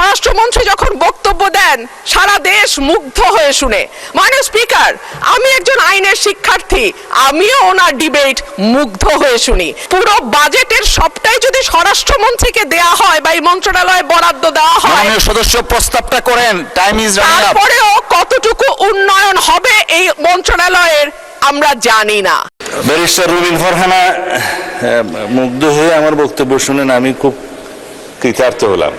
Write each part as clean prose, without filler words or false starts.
স্বরাষ্ট্রমন্ত্রী যখন বক্তব্য দেন সারা দেশ মুগ্ধ হয়ে শুনে। মাননীয় স্পিকার, আমি একজন আইনের শিক্ষার্থী, আমিও ওনার ডিবেট মুগ্ধ হয়ে শুনি। পুরো বাজেটের সবটাই যদি স্বরাষ্ট্রমন্ত্রীকে দেয়া হয় বা এই মন্ত্রণালয়ে বরাদ্দ দেওয়া হয়, মাননীয় সদস্য প্রস্তাবটা করেন, টাইম ইজ রানিং আপ। তারপরেও কতটুকু উন্নয়ন হবে এই মন্ত্রণালয়ের আমরা জানি না। ব্যারিস্টার রুবিন ফারহানা মুগ্ধ হয়ে আমার বক্তব্য শুনেন, আমি খুব কৃতার্থ হলাম।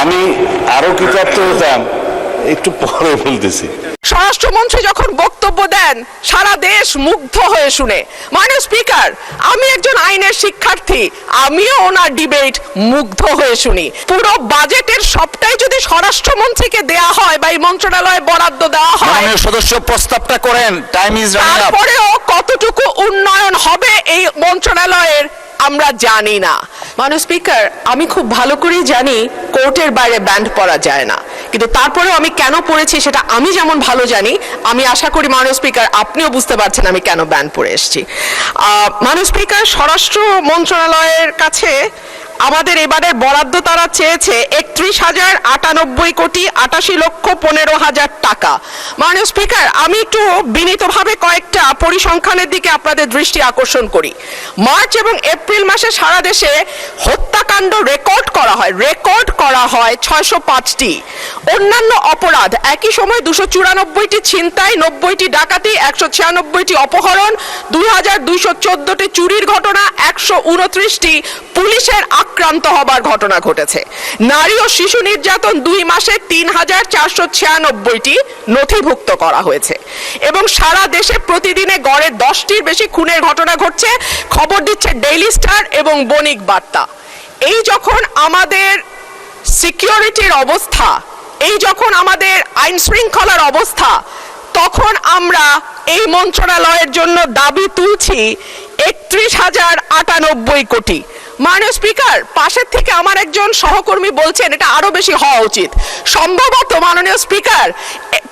আমি আরো কৃতার্থ হতাম, একটু পরে বলতেছি। স্বরাষ্ট্রমন্ত্রী যখন বক্তব্য দেন সারা দেশ মুগ্ধ হয়ে শুনে। মাননীয় স্পিকার, আমি একজন আইনের শিক্ষার্থী, আমিও ওনার ডিবেট মুগ্ধ হয়ে শুনি। পুরো বাজেটের সবটাই যদি স্বরাষ্ট্রমন্ত্রীকে দেয়া হয় বা এই মন্ত্রণালয়ে বরাদ্দ দেওয়া হয়, মাননীয় সদস্য প্রস্তাবটা করেন, টাইম ইজ রানিং আপ। তারপরেও কতটুকু উন্নয়ন হবে এই মন্ত্রণালয়ের আমরা জানি না। মাননীয় স্পিকার, আমি খুব ভালো করেই জানি কোর্টের বাইরে ব্যান্ড পড়া যায় না, কিন্তু তারপরেও আমি কেন পড়েছি সেটা আমি যেমন ভালো জানি, আমি আশা করি মাননীয় স্পিকার আপনিও বুঝতে পারছেন আমি কেন ব্যান্ড পড়ে এসেছি। মাননীয় স্পিকার, স্বরাষ্ট্র মন্ত্রণালয়ের কাছে আমাদের এবারের বরাদ্দ তারা চেয়েছে ৩১,০৯৮ কোটি ৮৮,১৫,০০০ টাকা। মাননীয় স্পিকার, আমি একটু বিনীতভাবে কয়েকটা পরিসংখ্যানের দিকে আপনাদের দৃষ্টি আকর্ষণ করি। মার্চ এবং এপ্রিল মাসে সারা দেশে হত্যাকাণ্ড রেকর্ড করা হয় ৬০৫টি। অন্যান্য অপরাধ একই সময় ২৯৪টি ছিনতাই, ৯০টি ডাকাতি, ১৯৬টি অপহরণ, ২,২১৪টি চুরির ঘটনা, ১২৯টি পুলিশের আক্রান্ত হবার ঘটনা ঘটেছে। নারী ও শিশু নির্যাতন ২ মাসে ৩,৪৯৬টি নথিভুক্ত করা হয়েছে এবং সারা দেশে প্রতিদিনে গড়ে 10টির বেশি খুনের ঘটনা ঘটছে, খবর দিচ্ছে ডেইলি স্টার এবং বণিক বার্তা। এই যখন আমাদের সিকিউরিটির অবস্থা, এই যখন আমাদের আইন শৃঙ্খলার অবস্থা, তখন আমরা এই মন্ত্রণালয়ের জন্য দাবি তুলছি ৩১,০৯৮ কোটি। মাননীয় স্পিকার, পাশের থেকে আমার একজন সহকর্মী বলছেন এটা আরো বেশি হওয়া উচিত। সম্ভবত মাননীয় স্পিকার,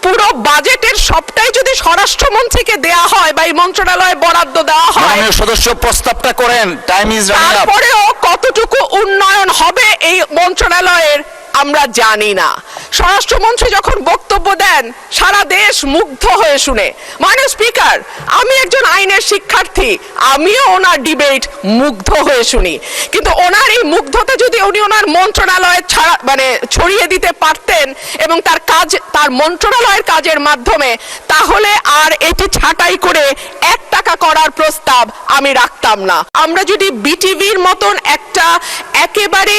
পুরো বাজেটের সবটাই যদি স্বরাষ্ট্রমন্ত্রীকে দেয়া হয় বা এই মন্ত্রণালয়ে বরাদ্দ দেওয়া হয়, মাননীয় সদস্য প্রস্তাবটা করেন, টাইম ইজ রানিং আপ। তারপরেও কতটুকু উন্নয়ন হবে এই মন্ত্রণালয়ের আমরা জানি না। স্বরাষ্ট্রমন্ত্রী যখন বক্তব্য দেন সারা দেশ মুগ্ধ হয়ে শুনে। মাননীয় স্পিকার, আমি একজন আইনের শিক্ষার্থী, আমিও ওনার ডিবেট মুগ্ধ হয়ে শুনি, কিন্তু ওনার এই মুগ্ধতা যদি উনি ওনার মন্ত্রণালয়ে ছড়িয়ে দিতে পারতেন এবং তার মন্ত্রণালয়ের কাজের মাধ্যমে, তাহলে আর এটি ছাঁটাই করে 1 টাকা করার প্রস্তাব আমি রাখতাম না। আমরা যদি বিটিভির মতন একটা একেবারে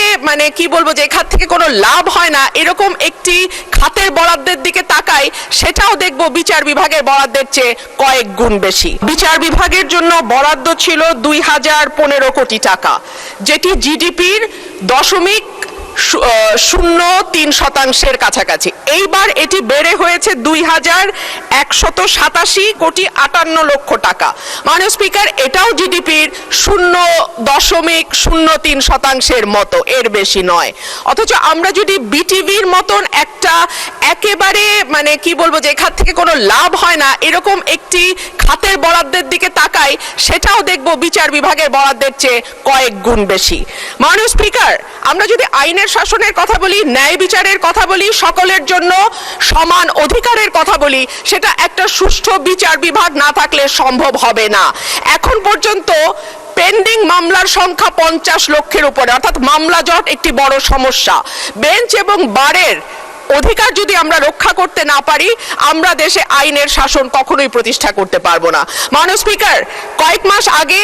কি বলবো, যে এখান থেকে কোনো লাভ হয় না এরকম একটি খাতের বরাদ্দের দিকে তাকাই, সেটাও দেখব বিচার বিভাগের বরাদ্দের চেয়ে কয়েক গুণ বেশি। বিচার বিভাগের জন্য বরাদ্দ ছিল ২,০১৫ কোটি টাকা, যেটি জিডিপির 0.03% কাছাকাছি। এইবার এটি বেড়ে হয়েছে ২,১৮৭ কোটি ৫৮ লক্ষ টাকা। মাননীয় স্পিকার, এটাও জিডিপির 0.03% মতো, এর বেশি নয়। অথচ আমরা যদি বিটিভির মতন একটা একেবারে কি বলবো, যে এখান থেকে কোনো লাভ হয় না এরকম একটি খাতের বরাদ্দের দিকে তাকাই, সেটাও দেখব বিচার বিভাগের বরাদ্দের চেয়ে কয়েক গুণ বেশি। মাননীয় স্পিকার, আমরা যদি আইনের শাসনের কথা বলি, ন্যায় বিচারের কথা বলি, সকলের জন্য সমান অধিকারের কথা বলি, সেটা একটা সুষ্ঠু বিচার বিভাগ না থাকলে সম্ভব হবে না। এখন পর্যন্ত পেন্ডিং মামলার সংখ্যা 50 লক্ষের উপরে, অর্থাৎ মামলা জট একটি বড় সমস্যা। বেঞ্চ এবং বারের অধিকার যদি আমরা রক্ষা করতে না পারি, আমরা দেশে আইনের শাসন কখনোই প্রতিষ্ঠা করতে পারবো না। মাননীয় স্পিকার, কয়েক মাস আগে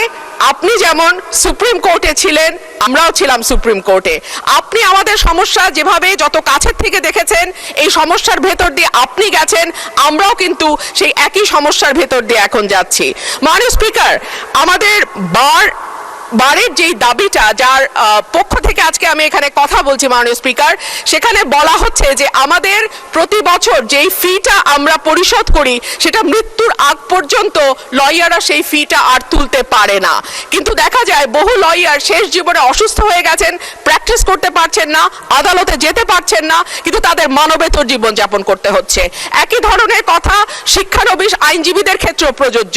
আপনি যেমন সুপ্রিম কোর্টে ছিলেন, আমরাও ছিলাম সুপ্রিম কোর্টে। আপনি আমাদের সমস্যা যেভাবে যত কাছের থেকে দেখেছেন, এই সমস্যার ভেতর দিয়ে আপনি গেছেন, আমরাও কিন্তু সেই একই সমস্যার ভেতর দিয়ে এখন যাচ্ছি। মাননীয় স্পিকার, আমাদের বারের যেই দাবিটা, যার পক্ষ থেকে আজকে আমি এখানে কথা বলছি মাননীয় স্পিকার, সেখানে বলা হচ্ছে যে আমাদের প্রতি বছর যেই ফিটা আমরা পরিশোধ করি, সেটা মৃত্যুর আগ পর্যন্ত লয়াররা সেই ফিটা আর তুলতে পারে না। কিন্তু দেখা যায় বহু লয়ার শেষ জীবনে অসুস্থ হয়ে গেছেন, প্র্যাকটিস করতে পারছেন না, আদালতে যেতে পারছেন না, কিন্তু তাদের মানবেতর জীবনযাপন করতে হচ্ছে। একই ধরনের কথা শিক্ষানবিশ আইনজীবীদের ক্ষেত্রেও প্রযোজ্য।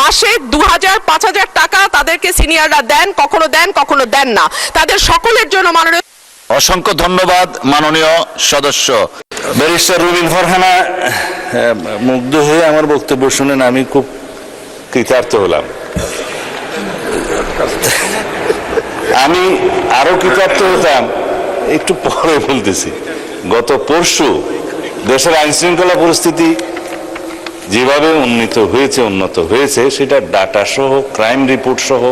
মাসে ২,০০০-৫,০০০ টাকা তাদেরকে আমাদেরকে সিনিয়ররা দেন, কখনো দেন না। তাদের সকলের জন্য মাননীয় অসংখ্য ধন্যবাদ মাননীয় সদস্য। ব্যারিস্টার রুবিন ফারহানা মুগ্ধ হয়ে আমার বক্তব্য শুনেন আমি খুব কৃতার্থ হলাম। আমি আরো কৃতার্থ হতাম, একটু পরে বলতেছি। গত পরশু দেশের আইন শৃঙ্খলা পরিস্থিতি যেভাবে উন্নত হয়েছে সেটা ডাটা সহ, ক্রাইম রিপোর্ট সহ,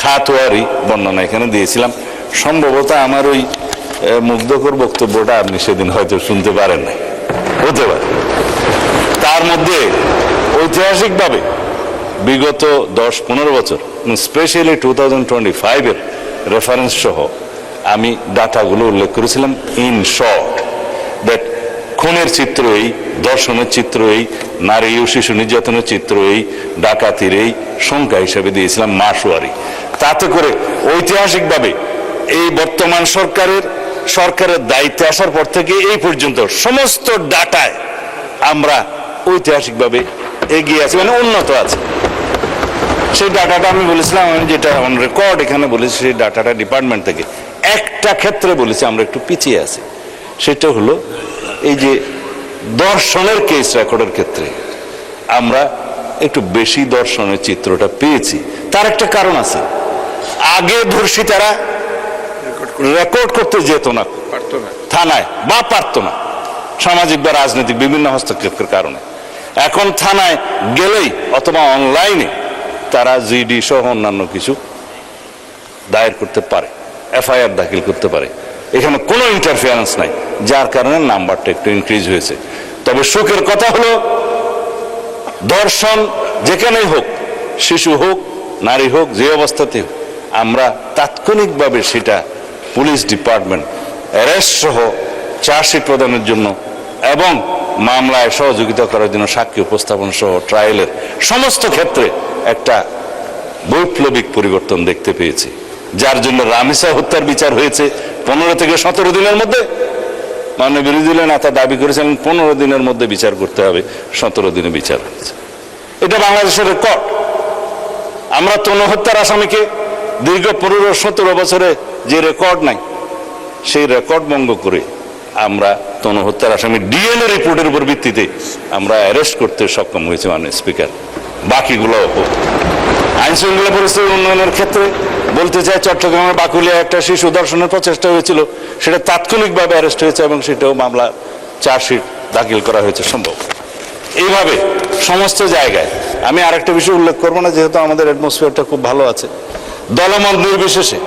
খাতওয়ারি বর্ণনা এখানে দিয়েছিলাম। সম্ভবত আমার ওই মুগ্ধকর বক্তব্যটা আপনি সেদিন হয়তো শুনতে পারেন না, হতে পারে। তার মধ্যে ঐতিহাসিকভাবে বিগত 10-15 বছর, স্পেশালি 2025-এর রেফারেন্স সহ আমি ডাটাগুলো উল্লেখ করেছিলাম। ইন শর্ট দ্যাট খুনের চিত্র এই, ধর্ষণের চিত্র এই, নারী ও শিশু নির্যাতনের চিত্র এই, ডাকাতির এই সংখ্যা হিসেবে দিয়েছিলাম মাসওয়ারি। তাতে করে ঐতিহাসিকভাবে এই বর্তমান সরকারের দায়িত্বে আসার পর থেকে এই পর্যন্ত সমস্ত ডাটায় আমরা ঐতিহাসিকভাবে এগিয়ে আছি, মানে উন্নত আছে। সেই ডাটাটা আমি বলেছিলাম, আমি যেটা অন রেকর্ড এখানে বলেছি, সেই ডাটাটা ডিপার্টমেন্ট থেকে একটা ক্ষেত্রে বলেছি আমরা একটু পিছিয়ে আছি। সেটা হলো এই যে দর্শনের কেস রেকর্ডের ক্ষেত্রে আমরা একটু বেশি দর্শনের চিত্রটা পেয়েছি। তার একটা কারণ আছে, আগে ধর্ষিতারা রেকর্ড করতে যেত না থানায়, বা পারত না, সামাজিক বা রাজনৈতিক বিভিন্ন হস্তক্ষেপের কারণে। এখন থানায় গেলেই অথবা অনলাইনে তারা জিডি সহ অন্যান্য কিছু দায়ের করতে পারে, এফআইআর দাখিল করতে পারে। এখানে কোনো ইন্টারফিয়ারেন্স নাই, যার কারণে নাম্বারটা একটু ইনক্রিজ হয়েছে। তবে সুখের কথা হলো ধর্ষণ যেখানেই হোক, শিশু হোক, নারী হোক, যে অবস্থাতে হোক, আমরা তাৎক্ষণিকভাবে সেটা পুলিশ ডিপার্টমেন্ট অ্যারেস্ট সহ চার্জশিট প্রদানের জন্য এবং মামলায় সহযোগিতা করার জন্য সাক্ষী উপস্থাপন সহ ট্রায়ালের সমস্ত ক্ষেত্রে একটা বৈপ্লবিক পরিবর্তন দেখতে পেয়েছি। যার জন্য রামিসা হত্যার বিচার হয়েছে 15 থেকে 17 দিনের মধ্যে। মাননীয় বিরোধী দলীয় নেতা দাবি করেছিলেন 15 দিনের মধ্যে বিচার করতে হবে, 17 দিনে বিচার হয়েছে। এটা বাংলাদেশের রেকর্ড। আমরা তনু হত্যার আসামিকে দীর্ঘ 15-17 বছরে যে রেকর্ড নাই, সেই রেকর্ড ভঙ্গ করে আমরা তনু হত্যার আসামি ডিএনএ রিপোর্টের উপর ভিত্তিতে আমরা অ্যারেস্ট করতে সক্ষম হয়েছে মাননীয় স্পিকার। বাকিগুলো আইন শৃঙ্খলা পরিস্থিতি উন্নয়নের ক্ষেত্রে বলতে চাই, চট্টগ্রামের বাকুলিয়া একটা শিশু ধর্ষণের প্রচেষ্টা হয়েছিল, সেটা তাৎক্ষণিকভাবে অ্যারেস্ট হয়েছে এবং সেটাও মামলা চার্জশিট দাখিল করা হয়েছে সম্ভব। এইভাবে সমস্ত জায়গায় আমি আরেকটা বিষয় উল্লেখ করবো না, যেহেতু আমাদের অ্যাটমসফিয়ারটা খুব ভালো আছে। দলমত নির্বিশেষে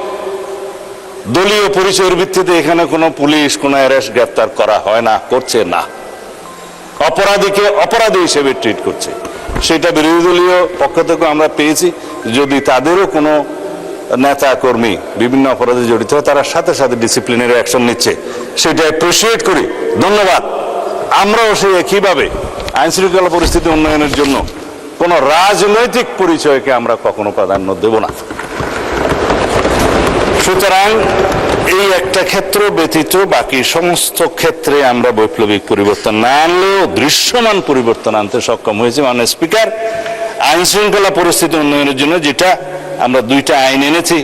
দলীয় পরিচয়ের ভিত্তিতে এখানে কোনো পুলিশ কোনো অ্যারেস্ট গ্রেপ্তার করা হয় না, করছে না। অপরাধীকে অপরাধী হিসেবে ট্রিট করছে। সেটা বিরোধী দলীয় পক্ষ থেকে আমরা পেয়েছি। যদি তাদেরও কোনো নেতা কর্মী বিভিন্ন অপরাধে জড়িত হয়, তারা সাথে সাথে ডিসিপ্লিনারি অ্যাকশন নিচ্ছে, সেটা অ্যাপ্রিসিয়েট করি, ধন্যবাদ। আমরাও সেই একইভাবে আইন শৃঙ্খলা পরিস্থিতি উন্নয়নের জন্য কোনো রাজনৈতিক পরিচয়কে আমরা কখনো প্রাধান্য দেব না। সুতরাং এই একটা ক্ষেত্র ব্যতীত বাকি সমস্ত ক্ষেত্রে আমরা বৈপ্লবিক পরিবর্তন না আনলেও দৃশ্যমান পরিবর্তন আনতে সক্ষম হয়েছে। মাননীয় স্পিকার, আইন শৃঙ্খলা পরিস্থিতি উন্নয়নের জন্য যেটা আমরা 2টা আইন এনেছি,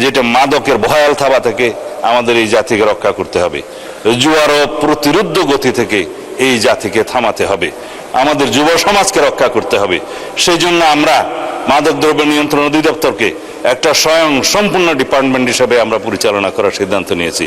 যেটা মাদকের ভয়াল থাবা থেকে আমাদের এই জাতিকে রক্ষা করতে হবে, জুয়ার ও প্রতিরোধ গতি থেকে এই জাতিকে থামাতে হবে, আমাদের যুব সমাজকে রক্ষা করতে হবে। সেই জন্য আমরা মাদকদ্রব্য নিয়ন্ত্রণ অধিদপ্তরকে একটা স্বয়ং সম্পূর্ণ ডিপার্টমেন্ট হিসেবে আমরা পরিচালনা করার সিদ্ধান্ত নিয়েছি।